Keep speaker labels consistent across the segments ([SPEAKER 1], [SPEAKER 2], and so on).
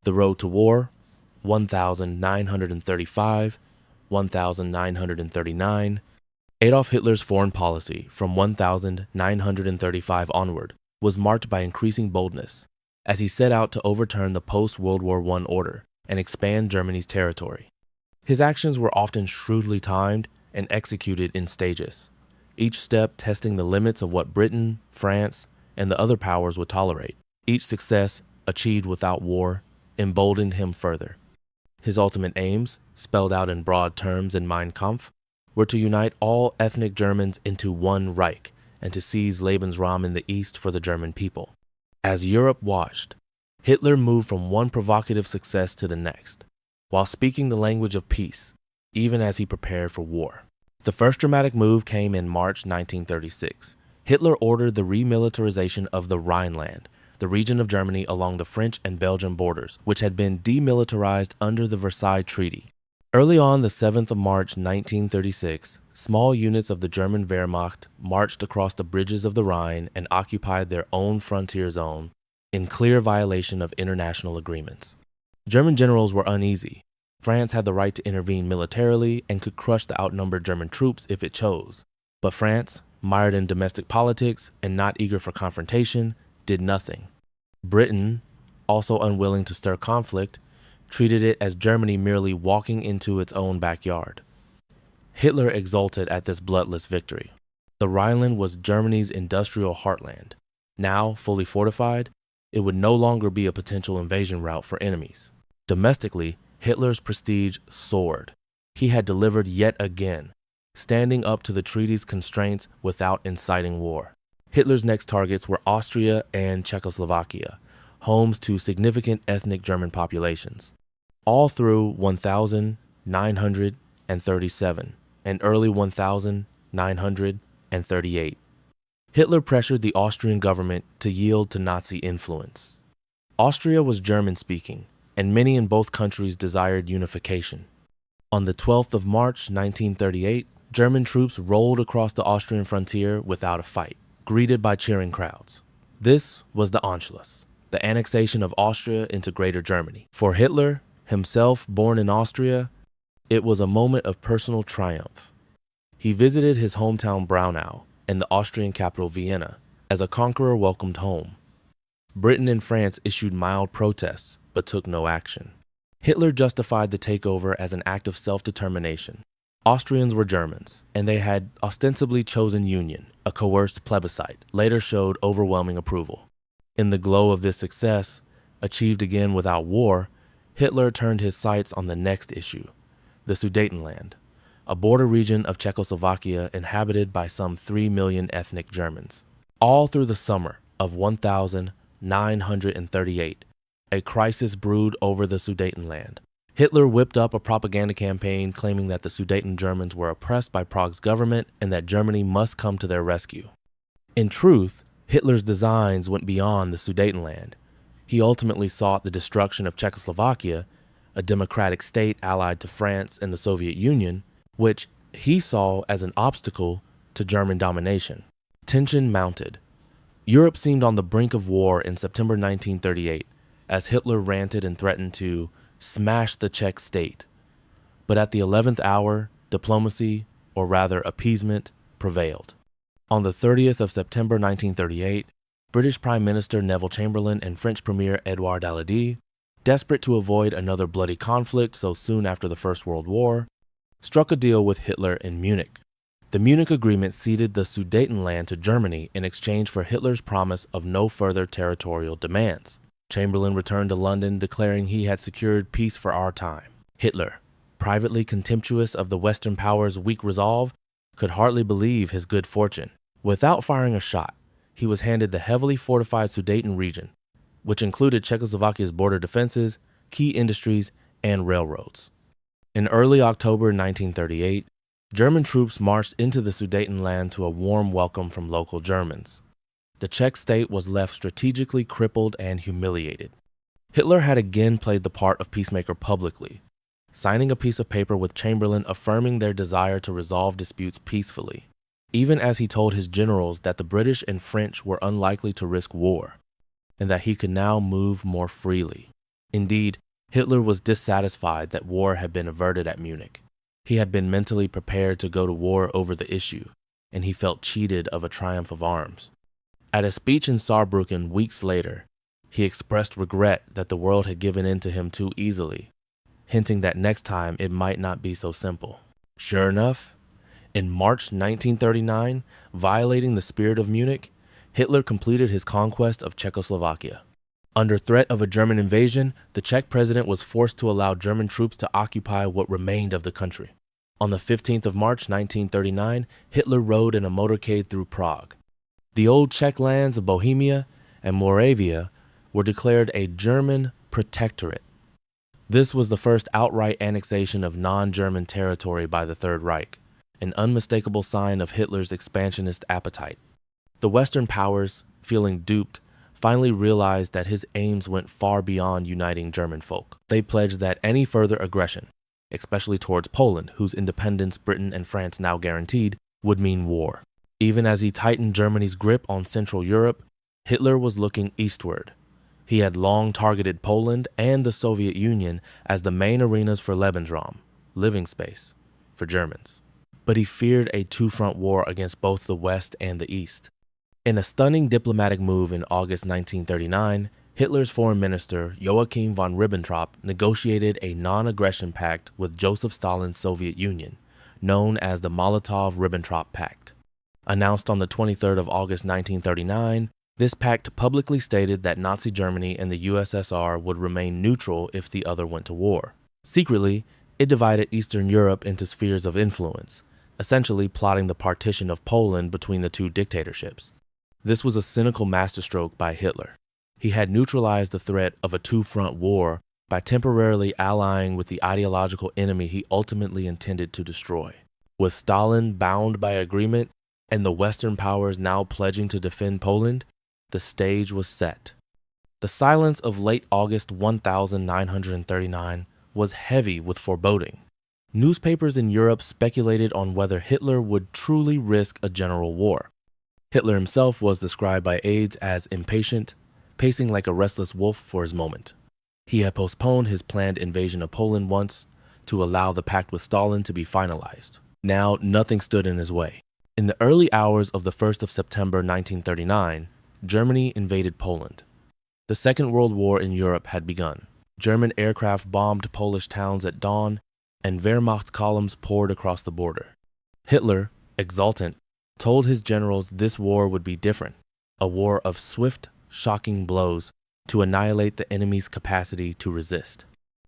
[SPEAKER 1] The road to war, 1935, 1939. Adolf Hitler's foreign policy from 1935 onward was marked by increasing boldness as he set out to overturn the post-World War I order and expand Germany's territory. His actions were often shrewdly timed and executed in stages, each step testing the limits of what Britain, France, and the other powers would tolerate. Each success, achieved without war, emboldened him further. His ultimate aims, spelled out in broad terms in Mein Kampf, were to unite all ethnic Germans into one Reich and to seize Lebensraum in the East for the German people. As Europe watched, Hitler moved from one provocative success to the next, while speaking the language of peace, even as he prepared for war. The first dramatic move came in March 1936. Hitler ordered the remilitarization of the Rhineland, the region of Germany along the French and Belgian borders, which had been demilitarized under the Versailles Treaty. Early on the 7th of March 1936, small units of the German Wehrmacht marched across the bridges of the Rhine and occupied their own frontier zone in clear violation of international agreements. German generals were uneasy. France had the right to intervene militarily and could crush the outnumbered German troops if it chose. But France, mired in domestic politics and not eager for confrontation, did nothing. Britain, also unwilling to stir conflict, treated it as Germany merely walking into its own backyard. Hitler exulted at this bloodless victory. The Rhineland was Germany's industrial heartland. Now, fully fortified, it would no longer be a potential invasion route for enemies. Domestically, Hitler's prestige soared. He had delivered yet again, standing up to the treaty's constraints without inciting war. Hitler's next targets were Austria and Czechoslovakia, homes to significant ethnic German populations. All through 1937 and early 1938, Hitler pressured the Austrian government to yield to Nazi influence. Austria was German-speaking, and many in both countries desired unification. On the 12th of March 1938, German troops rolled across the Austrian frontier without a fight, greeted by cheering crowds. This was the Anschluss, the annexation of Austria into Greater Germany. For Hitler, himself born in Austria, it was a moment of personal triumph. He visited his hometown Braunau and the Austrian capital Vienna as a conqueror welcomed home. Britain and France issued mild protests but took no action. Hitler justified the takeover as an act of self-determination. Austrians were Germans, and they had ostensibly chosen union. A coerced plebiscite later showed overwhelming approval. In the glow of this success, achieved again without war, Hitler turned his sights on the next issue, the Sudetenland, a border region of Czechoslovakia inhabited by some 3 million ethnic Germans. All through the summer of 1938, a crisis brewed over the Sudetenland. Hitler whipped up a propaganda campaign claiming that the Sudeten Germans were oppressed by Prague's government and that Germany must come to their rescue. In truth, Hitler's designs went beyond the Sudetenland. He ultimately sought the destruction of Czechoslovakia, a democratic state allied to France and the Soviet Union, which he saw as an obstacle to German domination. Tension mounted. Europe seemed on the brink of war in September 1938, as Hitler ranted and threatened to smash the Czech state. But at the 11th hour, diplomacy, or rather appeasement, prevailed. On the 30th of September 1938, British Prime Minister Neville Chamberlain and French Premier Édouard Daladier, desperate to avoid another bloody conflict so soon after the First World War, struck a deal with Hitler in Munich. The Munich Agreement ceded the Sudetenland to Germany in exchange for Hitler's promise of no further territorial demands. Chamberlain returned to London declaring he had secured peace for our time. Hitler, privately contemptuous of the Western powers' weak resolve, could hardly believe his good fortune. Without firing a shot, he was handed the heavily fortified Sudeten region, which included Czechoslovakia's border defenses, key industries, and railroads. In early October 1938, German troops marched into the Sudetenland to a warm welcome from local Germans. The Czech state was left strategically crippled and humiliated. Hitler had again played the part of peacemaker publicly, signing a piece of paper with Chamberlain affirming their desire to resolve disputes peacefully, even as he told his generals that the British and French were unlikely to risk war, and that he could now move more freely. Indeed, Hitler was dissatisfied that war had been averted at Munich. He had been mentally prepared to go to war over the issue, and he felt cheated of a triumph of arms. At a speech in Saarbrücken weeks later, he expressed regret that the world had given in to him too easily, hinting that next time it might not be so simple. Sure enough, in March 1939, violating the spirit of Munich, Hitler completed his conquest of Czechoslovakia. Under threat of a German invasion, the Czech president was forced to allow German troops to occupy what remained of the country. On the 15th of March 1939, Hitler rode in a motorcade through Prague. The old Czech lands of Bohemia and Moravia were declared a German protectorate. This was the first outright annexation of non-German territory by the Third Reich, an unmistakable sign of Hitler's expansionist appetite. The Western powers, feeling duped, finally realized that his aims went far beyond uniting German folk. They pledged that any further aggression, especially towards Poland, whose independence Britain and France now guaranteed, would mean war. Even as he tightened Germany's grip on Central Europe, Hitler was looking eastward. He had long targeted Poland and the Soviet Union as the main arenas for Lebensraum, living space, for Germans. But he feared a two-front war against both the West and the East. In a stunning diplomatic move in August 1939, Hitler's foreign minister Joachim von Ribbentrop negotiated a non-aggression pact with Joseph Stalin's Soviet Union, known as the Molotov-Ribbentrop Pact. Announced on the 23rd of August 1939, this pact publicly stated that Nazi Germany and the USSR would remain neutral if the other went to war. Secretly, it divided Eastern Europe into spheres of influence, essentially plotting the partition of Poland between the two dictatorships. This was a cynical masterstroke by Hitler. He had neutralized the threat of a two-front war by temporarily allying with the ideological enemy he ultimately intended to destroy. With Stalin bound by agreement and the Western powers now pledging to defend Poland, the stage was set. The silence of late August 1939 was heavy with foreboding. Newspapers in Europe speculated on whether Hitler would truly risk a general war. Hitler himself was described by aides as impatient, pacing like a restless wolf for his moment. He had postponed his planned invasion of Poland once to allow the pact with Stalin to be finalized. Now, nothing stood in his way. In the early hours of the 1st of September 1939, Germany invaded Poland. The Second World War in Europe had begun. German aircraft bombed Polish towns at dawn, and Wehrmacht columns poured across the border. Hitler, exultant, told his generals this war would be different, a war of swift, shocking blows to annihilate the enemy's capacity to resist.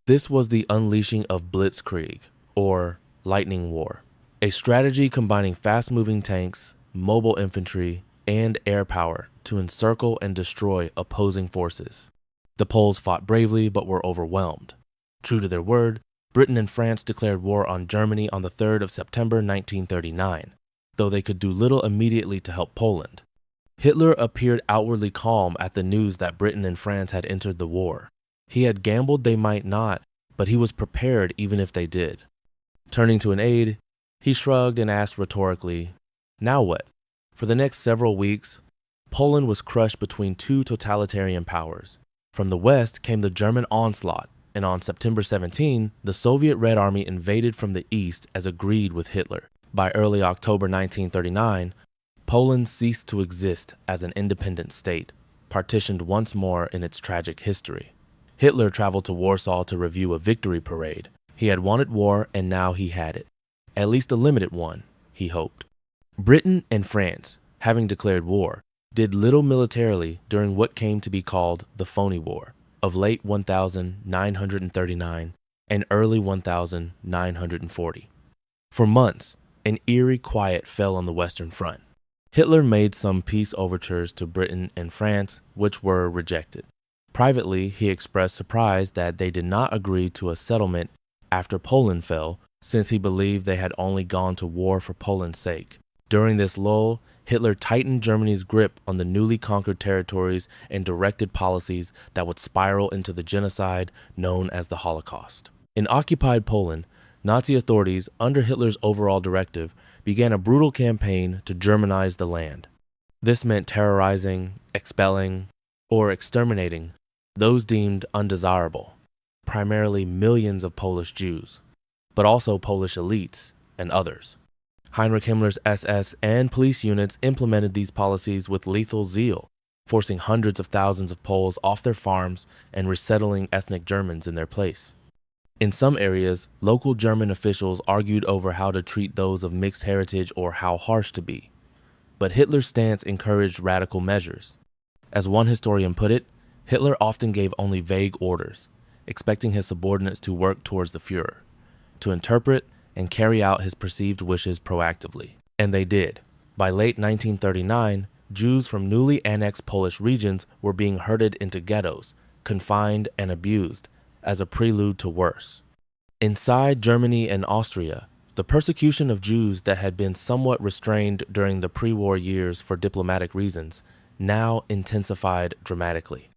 [SPEAKER 1] This was the unleashing of Blitzkrieg, or lightning war, a strategy combining fast-moving tanks, mobile infantry, and air power to encircle and destroy opposing forces. The Poles fought bravely but were overwhelmed. True to their word, Britain and France declared war on Germany on the 3rd of September 1939, though they could do little immediately to help Poland. Hitler appeared outwardly calm at the news that Britain and France had entered the war. He had gambled they might not, but he was prepared even if they did. Turning to an aide, he shrugged and asked rhetorically, "Now what?" For the next several weeks, Poland was crushed between two totalitarian powers. From the west came the German onslaught, and on September 17, the Soviet Red Army invaded from the east as agreed with Hitler. By early October 1939, Poland ceased to exist as an independent state, partitioned once more in its tragic history. Hitler traveled to Warsaw to review a victory parade. He had wanted war, and now he had it. At least a limited one, he hoped. Britain and France, having declared war, did little militarily during what came to be called the Phony War of late 1939 and early 1940. For months, an eerie quiet fell on the Western Front. Hitler made some peace overtures to Britain and France, which were rejected. Privately, he expressed surprise that they did not agree to a settlement after Poland fell, since he believed they had only gone to war for Poland's sake. During this lull, Hitler tightened Germany's grip on the newly conquered territories and directed policies that would spiral into the genocide known as the Holocaust. In occupied Poland, Nazi authorities, under Hitler's overall directive, began a brutal campaign to Germanize the land. This meant terrorizing, expelling, or exterminating those deemed undesirable, primarily millions of Polish Jews, but also Polish elites and others. Heinrich Himmler's SS and police units implemented these policies with lethal zeal, forcing hundreds of thousands of Poles off their farms and resettling ethnic Germans in their place. In some areas, local German officials argued over how to treat those of mixed heritage or how harsh to be. But Hitler's stance encouraged radical measures. As one historian put it, Hitler often gave only vague orders, expecting his subordinates to work towards the Führer, to interpret and carry out his perceived wishes proactively. And they did. By late 1939, Jews from newly annexed Polish regions were being herded into ghettos, confined and abused, as a prelude to worse. Inside Germany and Austria, the persecution of Jews that had been somewhat restrained during the pre-war years for diplomatic reasons now intensified dramatically.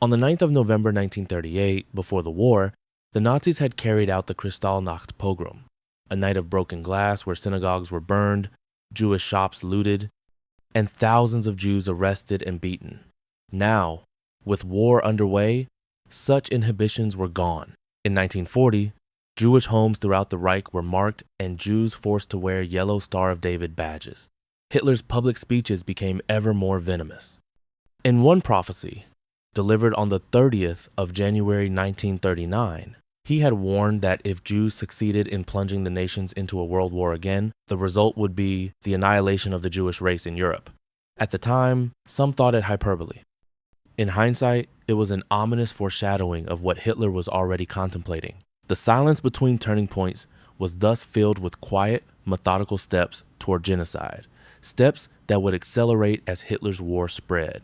[SPEAKER 1] On the 9th of November 1938, before the war, the Nazis had carried out the Kristallnacht pogrom, a night of broken glass where synagogues were burned, Jewish shops looted, and thousands of Jews arrested and beaten. Now, with war underway, such inhibitions were gone. In 1940, Jewish homes throughout the Reich were marked and Jews forced to wear yellow Star of David badges. Hitler's public speeches became ever more venomous. In one prophecy, delivered on the 30th of January 1939, he had warned that if Jews succeeded in plunging the nations into a world war again, the result would be the annihilation of the Jewish race in Europe. At the time, some thought it hyperbole. In hindsight, it was an ominous foreshadowing of what Hitler was already contemplating. The silence between turning points was thus filled with quiet, methodical steps toward genocide, steps that would accelerate as Hitler's war spread.